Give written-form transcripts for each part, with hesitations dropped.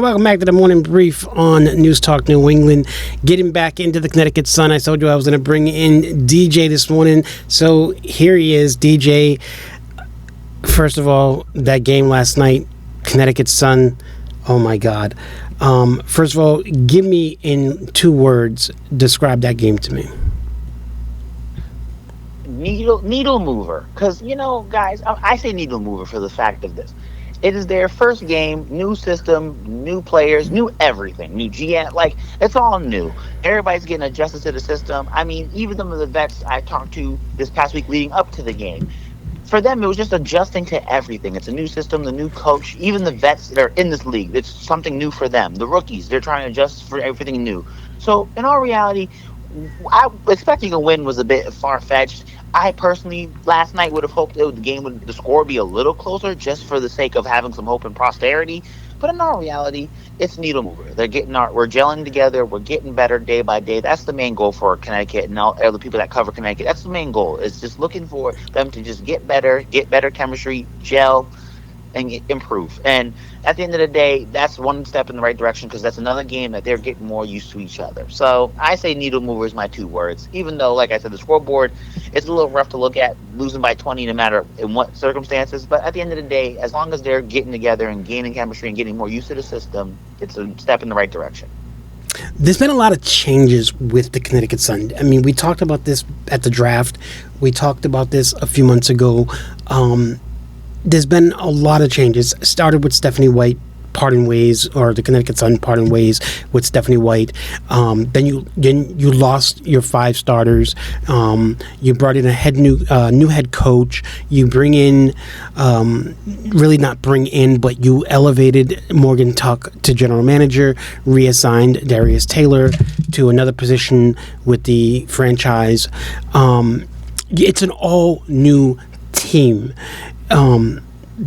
welcome back to the morning brief on News Talk New England. Getting back into the Connecticut Sun. I told you I was going to bring in DJ this morning. So here he is, DJ. First of all, that game last night, Connecticut Sun. Oh my God. First of all, give me in 2 words, describe that game to me. Needle mover, because guys, I say needle mover for the fact of this. It is their first game, new system, new players, new everything, new GM. Like, it's all new. Everybody's getting adjusted to the system. I mean, even some of the vets I talked to this past week leading up to the game, for them, it was just adjusting to everything. It's a new system, the new coach, even the vets that are in this league. It's something new for them. The rookies, they're trying to adjust for everything new. So, in all reality, I expecting a win was a bit far fetched. I personally last night would have hoped the score would be a little closer, just for the sake of having some hope and prosperity. But in all reality, it's needle mover. We're gelling together. We're getting better day by day. That's the main goal for Connecticut and all the people that cover Connecticut. That's the main goal. It's just looking for them to just get better chemistry, gel, and improve. And at the end of the day, that's one step in the right direction, because that's another game that they're getting more used to each other. So I say needle mover is my 2 words. Even though, like I said, the scoreboard is a little rough to look at, losing by 20 no matter in what circumstances. But at the end of the day, as long as they're getting together and gaining chemistry and getting more used to the system, it's a step in the right direction. There's been a lot of changes with the Connecticut Sun. I mean, we talked about this at the draft. We talked about this a few months ago. There's been a lot of changes. Started with Stephanie White parting ways, or the Connecticut Sun parting ways with Stephanie White. Then you lost your 5 starters. You brought in new head coach. You bring in, really not bring in, but you elevated Morgan Tuck to general manager, reassigned Darius Taylor to another position with the franchise. It's an all new team.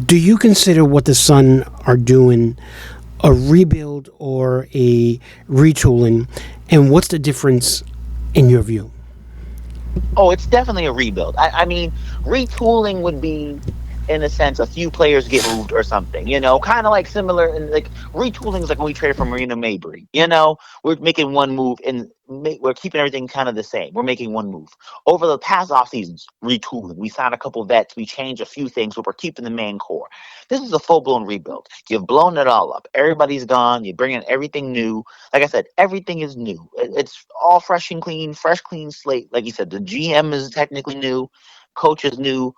Do you consider what the Sun are doing a rebuild or a retooling? And what's the difference in your view? Oh, it's definitely a rebuild. I mean, retooling would be, in a sense, a few players get moved or something. Kind of like similar, and like retooling is like when we traded for Marina Mabry. We're making one move and we're keeping everything kind of the same. We're making one move. Over the past off seasons, retooling. We signed a couple vets. We changed a few things, but we're keeping the main core. This is a full blown rebuild. You've blown it all up. Everybody's gone. You bring in everything new. Like I said, everything is new. It's all fresh and clean, fresh, clean slate. Like you said, the GM is technically new. Coach is new.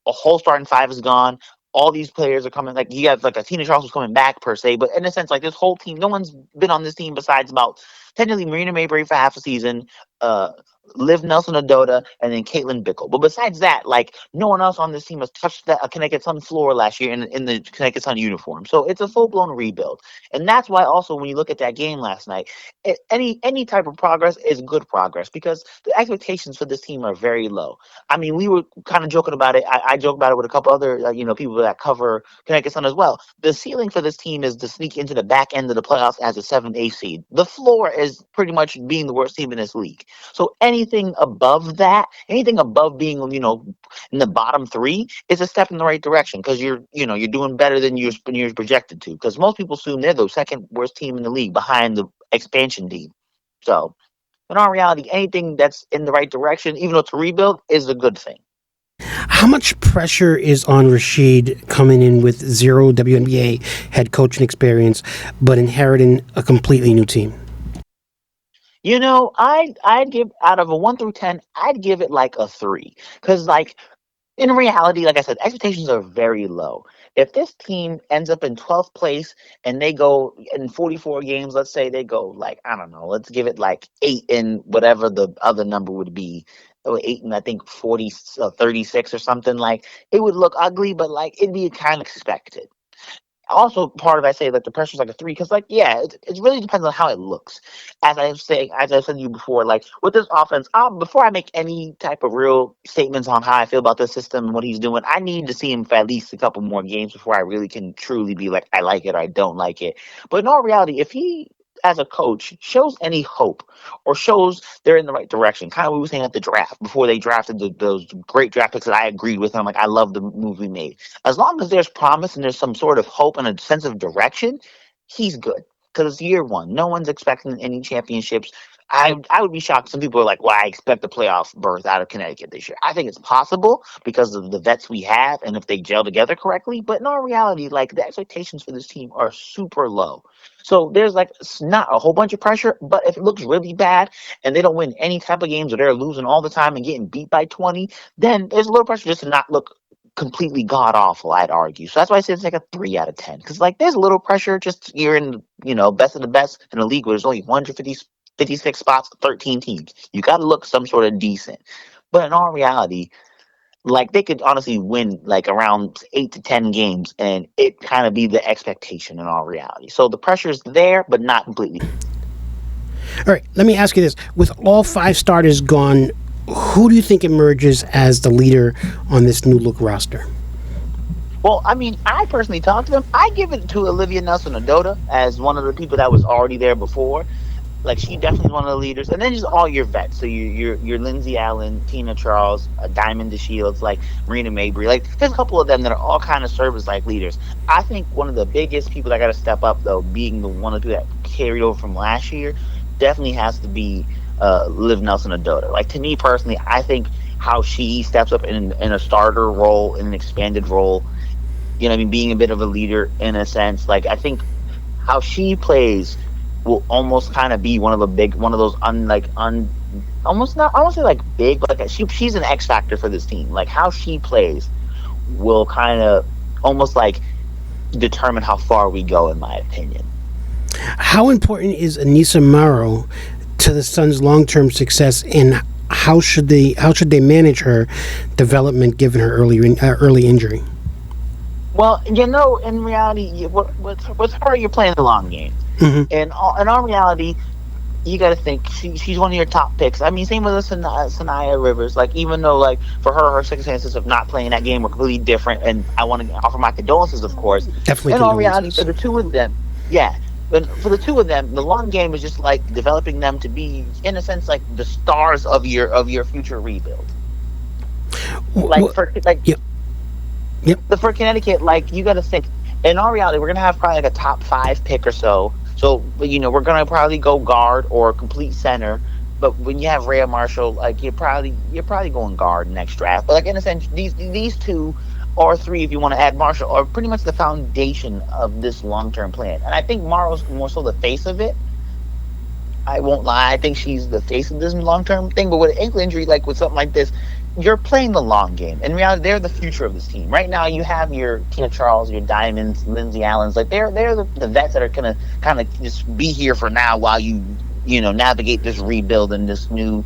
A whole starting 5 is gone. All these players are coming. Like, you have like a Tina Charles was coming back per se, but in a sense, like, this whole team, no one's been on this team besides about technically Marina Mabry for half a season, uh, Liv Nelson Adota, and then Caitlin Bickle. But besides that, like, no one else on this team has touched that Connecticut Sun floor last year in the Connecticut Sun uniform. So it's a full blown rebuild, and that's why also when you look at that game last night, any type of progress is good progress, because the expectations for this team are very low. I mean, we were kind of joking about it. I joke about it with a couple other, people that cover Connecticut Sun as well. The ceiling for this team is to sneak into the back end of the playoffs as a 7th, 8th seed. The floor is pretty much being the worst team in this league. So anything above that, anything above being, in the bottom 3, is a step in the right direction, because you're doing better than you're projected to. Because most people assume they're the second worst team in the league behind the expansion team. So in all reality, anything that's in the right direction, even though it's a rebuild, is a good thing. How much pressure is on Rashid coming in with 0 WNBA head coaching experience, but inheriting a completely new team? I'd give, out of a 1 through 10, I'd give it like a 3, because, like, in reality, like I said, expectations are very low. If this team ends up in 12th place and they go in 44 games, let's say they go, like, I don't know, let's give it like 8 in whatever the other number would be. 8 and I think 40, 36 or something. Like, it would look ugly, but like it'd be kind of expected. Also, part of I say like the pressure's like a 3, because, like, yeah, it really depends on how it looks. As I said to you before, like with this offense, before I make any type of real statements on how I feel about the system and what he's doing, I need to see him for at least a couple more games before I really can truly be like, I like it or I don't like it. But in all reality, if he, as a coach, shows any hope or shows they're in the right direction, kind of what we were saying at the draft before they drafted those great draft picks that I agreed with, and I'm like, I love the move we made. As long as there's promise and there's some sort of hope and a sense of direction, he's good because it's year one. No one's expecting any championships. I would be shocked. Some people are like, "Well, I expect a playoff berth out of Connecticut this year." I think it's possible because of the vets we have and if they gel together correctly. But in all reality, like the expectations for this team are super low. So there's like not a whole bunch of pressure. But if it looks really bad and they don't win any type of games or they're losing all the time and getting beat by 20, then there's a little pressure just to not look completely god awful, I'd argue. So that's why I say it's like a 3 out of 10. Because like there's a little pressure, just you're in best of the best in a league where there's only 156 spots, 13 teams. You got to look some sort of decent. But in all reality, like they could honestly win like around 8 to 10 games, and it kind of be the expectation in all reality. So the pressure's there, but not completely. All right, let me ask you this: with all five starters gone, who do you think emerges as the leader on this new look roster? Well, I mean, I personally talked to them. I give it to Olivia Nelson Ododa as one of the people that was already there before. Like she definitely one of the leaders, and then just all your vets. So your Lindsay Allen, Tina Charles, Diamond DeShields, like Marina Mabry. Like there's a couple of them that are all kind of serve as like leaders. I think one of the biggest people that got to step up though, being the one or two that carried over from last year, definitely has to be Liv Nelson Ododa. Like to me personally, I think how she steps up in a starter role, in an expanded role. You know, what I mean, being a bit of a leader in a sense. Like I think how she plays will almost kind of be one of those almost not I won't say like big, but like she's an X factor for this team. Like how she plays will kind of almost like determine how far we go, in my opinion. How important is Anissa Morrow to the Suns' long-term success, and how should they manage her development given her early injury? Well, in reality, with her, you're playing the long game, Hmm. and in all reality, you got to think she's one of your top picks. I mean, same with Sanaya Rivers. Like, even though like for her circumstances of not playing that game were completely different, and I want to offer my condolences, of course. Definitely In all reality, for condolences. the two of them, yeah. But for the two of them, the long game is just like developing them to be, in a sense, like the stars of your future rebuild. Like for like Yep. Yep. for Connecticut, like you got to think. In all reality, we're gonna have probably like a top five pick or so. So we're gonna probably go guard or complete center. But when you have Rhea Marshall, like you're probably going guard next draft. But like in a sense, these two or three, if you want to add Marshall, are pretty much the foundation of this long term plan. And I think Marshall's more so the face of it. I won't lie. I think she's the face of this long term thing. But with an ankle injury, like with something like this, you're playing the long game. In reality, they're the future of this team. Right now, you have your Tina Charles, your Diamonds, Lindsay Allens. Like they're the vets that are gonna kind of just be here for now while you navigate this rebuild and this new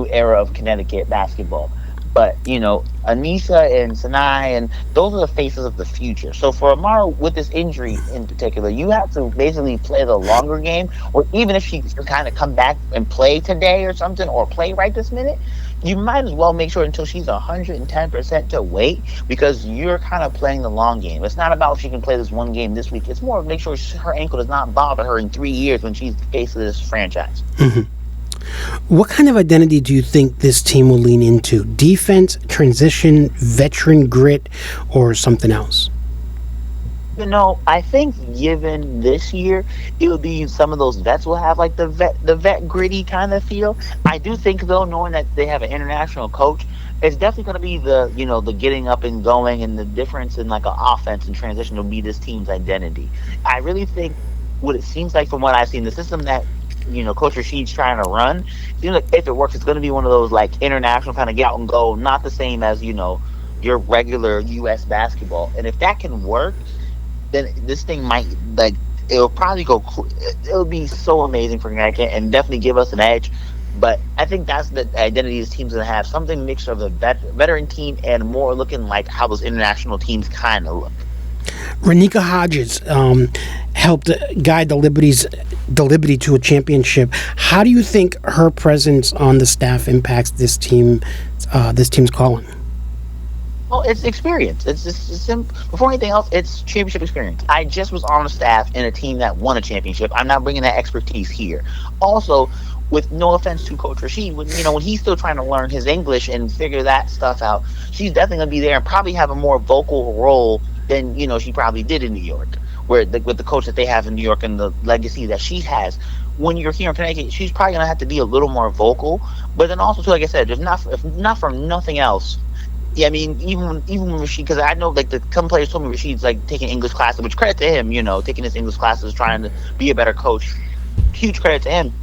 era of Connecticut basketball. But Anisha and Sanai, and those are the faces of the future. So for Amara with this injury in particular, you have to basically play the longer game, or even if she can kind of come back and play today or something, or play right this minute, you might as well make sure until she's 110% to wait, because you're kind of playing the long game. It's not about if she can play this one game this week. It's more of make sure her ankle does not bother her in 3 years when she's the face of this franchise. Hmm. What kind of identity do you think this team will lean into? Defense, transition, veteran grit, or something else? I think given this year, it would be some of those vets will have like the vet gritty kind of feel. I do think though, knowing that they have an international coach, it's definitely going to be the getting up and going, and the difference in like an offense and transition will be this team's identity. I really think what it seems like from what I've seen, the system that Coach Rashid's trying to run, seems like if it works, it's going to be one of those like international kind of get out and go, not the same as your regular U.S. basketball. And if that can work, then this thing might like it'll probably go. It'll be so amazing for Connecticut and definitely give us an edge. But I think that's the identity this team's gonna have, something mixture of the veteran team and more looking like how those international teams kind of look. Renika Hodges helped guide the Liberty to a championship. How do you think her presence on the staff impacts this team's calling? Well, it's experience. It's just before anything else, it's championship experience. I just was on a staff in a team that won a championship. I'm not bringing that expertise here. Also, with no offense to Coach Rashid, when he's still trying to learn his English and figure that stuff out, she's definitely gonna be there and probably have a more vocal role than she probably did in New York. where with the coach that they have in New York and the legacy that she has. When you're here in Connecticut, she's probably gonna have to be a little more vocal. But then also too, like I said, if not from nothing else, yeah, I mean, even when Rashid, because I know like some players told me Rashid's like taking English classes, which credit to him, taking his English classes, trying to be a better coach. Huge credit to him.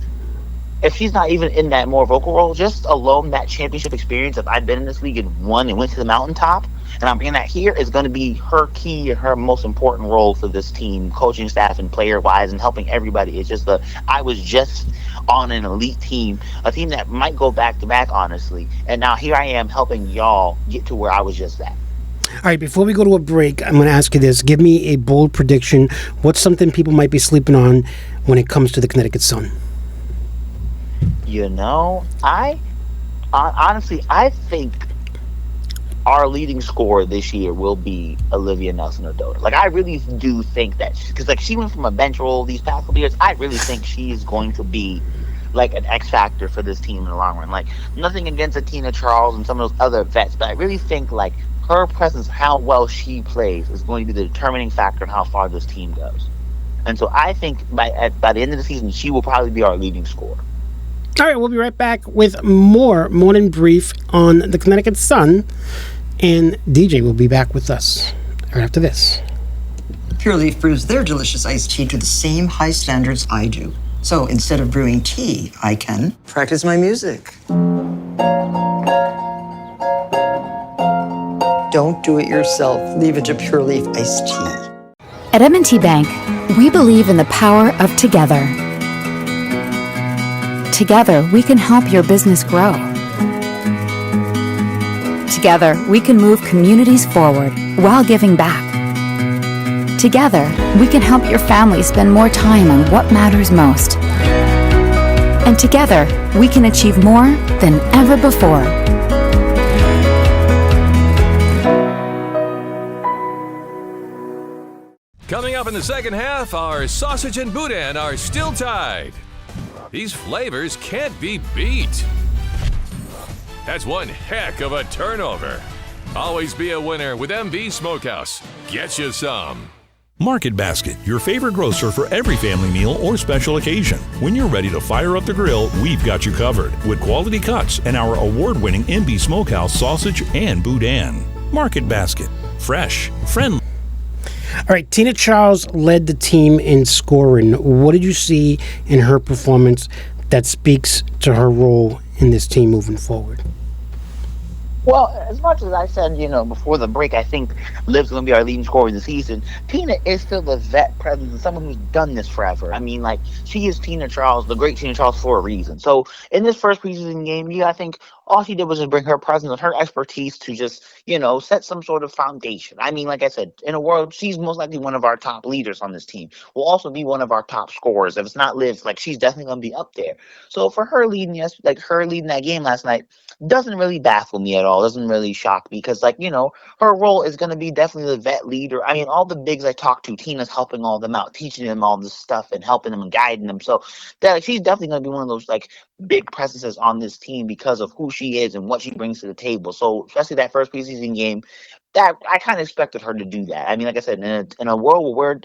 If she's not even in that more vocal role, just alone that championship experience of I've been in this league and won and went to the mountaintop, and I'm bringing that here is going to be her key and her most important role for this team, coaching staff and player wise, and helping everybody. It's just I was just on an elite team, a team that might go back to back, honestly, and now here I am helping y'all get to where I was just at. All right, before we go to a break, I'm going to ask you this. Give me a bold prediction. What's something people might be sleeping on when it comes to the Connecticut Sun? Honestly, I think our leading scorer this year will be Olivia Nelson-Ododa. Like, I really do think that, because like she went from a bench role these past couple years. I really think she's going to be like an X factor for this team in the long run. Like, nothing against a Tina Charles and some of those other vets, but I really think like her presence, how well she plays, is going to be the determining factor in how far this team goes. And so I think by the end of the season, she will probably be our leading scorer. All right, we'll be right back with more Morning Brief on the Connecticut Sun, and DJ will be back with us right after this. Pure Leaf brews their delicious iced tea to the same high standards I do. So instead of brewing tea, I can practice my music. Don't do it yourself. Leave it to Pure Leaf iced tea. At M&T Bank, we believe in the power of together. Together, we can help your business grow. Together, we can move communities forward while giving back. Together, we can help your family spend more time on what matters most. And together, we can achieve more than ever before. Coming up in the second half, our sausage and boudin are still tied. These flavors can't be beat. That's one heck of a turnover. Always be a winner with MB Smokehouse. Get you some. Market Basket, your favorite grocer for every family meal or special occasion. When you're ready to fire up the grill, we've got you covered with quality cuts and our award-winning MB Smokehouse sausage and boudin. Market Basket, fresh, friendly. All right, Tina Charles led the team in scoring. What did you see in her performance that speaks to her role in this team moving forward? Well, as much as I said, before the break, I think Liv's going to be our leading scorer in the season. Tina is still a vet presence and someone who's done this forever. I mean, like, she is Tina Charles, the great Tina Charles, for a reason. So in this first preseason game, I think all she did was just bring her presence and her expertise to just, set some sort of foundation. I mean, like I said, in a world, she's most likely one of our top leaders on this team. Will also be one of our top scorers. If it's not Liv, like, she's definitely going to be up there. So for her leading, her leading that game last night, doesn't really baffle me at all. Doesn't really shock me because, her role is going to be definitely the vet leader. I mean, all the bigs I talk to, Tina's helping all them out, teaching them all this stuff and helping them and guiding them. So that she's definitely going to be one of those big presences on this team because of who she is and what she brings to the table. So especially that first preseason game, that I kind of expected her to do that. I mean, like I said, in a world where we're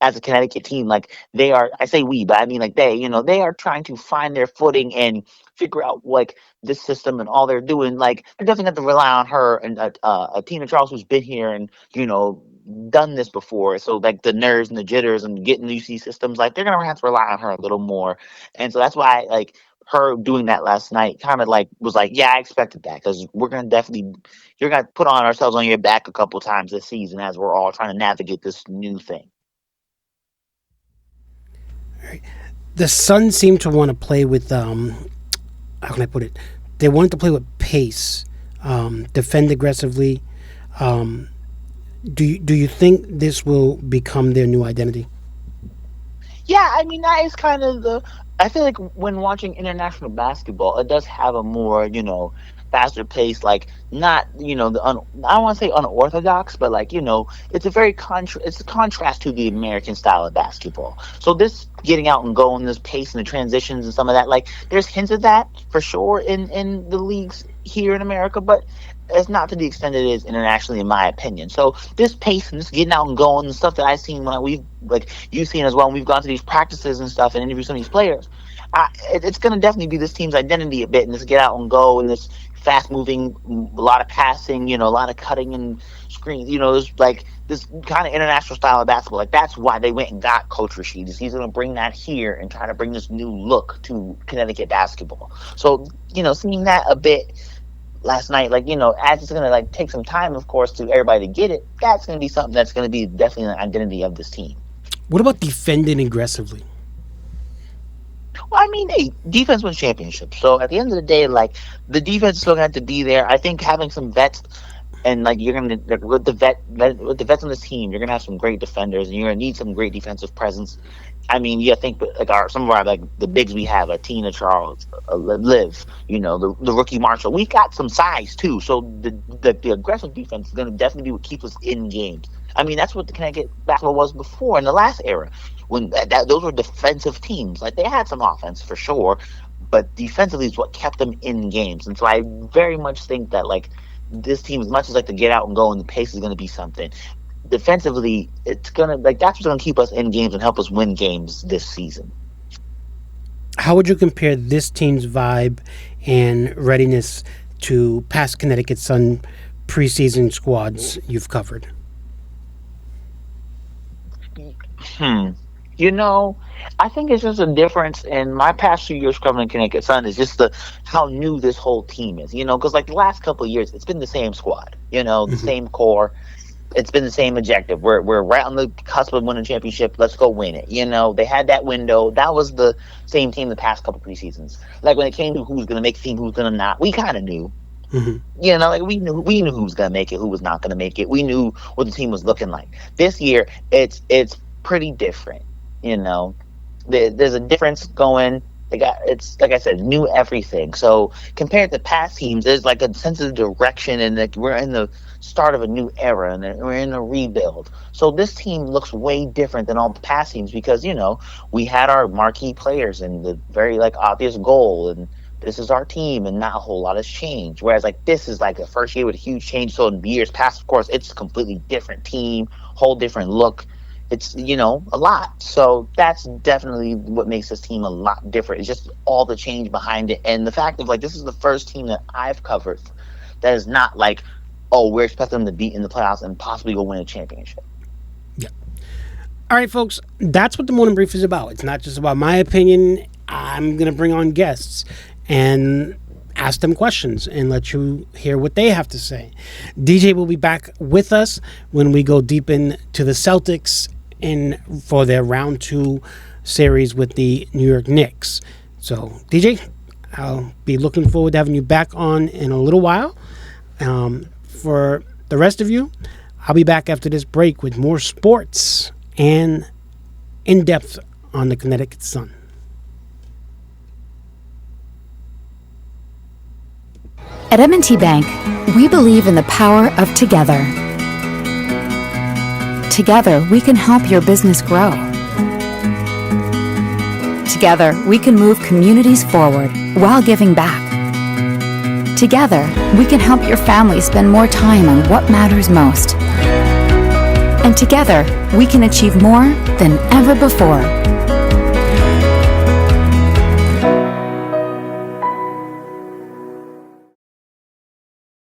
as a Connecticut team, they are, I say we, but I mean they are trying to find their footing and figure out this system and all they're doing. They're definitely have to rely on her and Tina Charles who's been here and done this before. So the nerves and the jitters and getting used to these systems, they're gonna have to rely on her a little more. And so that's why her doing that last night kind of was yeah, I expected that because you're gonna put on ourselves on your back a couple times this season as we're all trying to navigate this new thing. The Suns seem to want to play with, how can I put it? They wanted to play with pace, defend aggressively. Do you think this will become their new identity? Yeah, I mean, that is kind of I feel like when watching international basketball, it does have a more, faster pace, not, I don't want to say unorthodox, but it's a very it's a contrast to the American style of basketball. So this getting out and going, this pace and the transitions and some of that, there's hints of that for sure in the leagues here in America, but it's not to the extent it is internationally, in my opinion. So this pace and this getting out and going and stuff that I've seen when we've like you've seen as well, when we've gone to these practices and stuff and interviewed some of these players, it's going to definitely be this team's identity a bit, and this get out and go and this fast moving, a lot of passing, a lot of cutting and screen, there's like this kind of international style of basketball. Like that's why they went and got Coach Rashid. He's going to bring that here and try to bring this new look to Connecticut basketball. So seeing that a bit last night, as it's going to take some time, of course, to everybody to get it, that's going to be something that's going to be definitely an identity of this team. What about defending aggressively? Well, I mean, hey, defense wins championships. So at the end of the day, the defense is still going to have to be there. I think having some vets and you're going to with the vets on this team, you're going to have some great defenders, and you're going to need some great defensive presence. I mean, I think some of our the bigs we have, Tina Charles, Liv, the rookie Marshall. We got some size too, so the aggressive defense is going to definitely be what keeps us in games. I mean, that's what the Connecticut basketball was before in the last era, when those were defensive teams. They had some offense for sure, but defensively is what kept them in games. And so I very much think that this team, as much as to get out and go, and the pace is going to be something. Defensively, it's gonna that's what's gonna keep us in games and help us win games this season. How would you compare this team's vibe and readiness to past Connecticut Sun preseason squads you've covered? I think it's just a difference in my past 2 years covering Connecticut Sun is just how new this whole team is. Because the last couple of years, it's been the same squad. The same core. It's been the same objective. We're right on the cusp of winning a championship. Let's go win it. They had that window. That was the same team the past couple preseasons. When it came to who's going to make the team, who's going to not, we kind of knew. Mm-hmm. We knew who was going to make it, who was not going to make it. We knew what the team was looking like. This year, it's pretty different. There's a difference going. It's like I said, new everything. So compared to past teams, there's a sense of direction, and we're in the start of a new era, and we're in a rebuild. So this team looks way different than all the past teams because we had our marquee players and the very obvious goal, and this is our team, and not a whole lot has changed. Whereas this is the first year with a huge change. So in years past, of course, it's a completely different team, whole different look. It's, a lot. So that's definitely what makes this team a lot different. It's just all the change behind it. And the fact of this is the first team that I've covered that is not we're expecting them to beat in the playoffs and possibly go win a championship. Yeah. All right, folks, that's what the morning brief is about. It's not just about my opinion. I'm going to bring on guests and ask them questions and let you hear what they have to say. DJ will be back with us when we go deep into the Celtics for their round 2 series with the New York Knicks. So, DJ, I'll be looking forward to having you back on in a little while. For the rest of you, I'll be back after this break with more sports and in-depth on the Connecticut Sun. At M&T Bank, we believe in the power of together. Together, we can help your business grow. Together, we can move communities forward while giving back. Together, we can help your family spend more time on what matters most. And together, we can achieve more than ever before.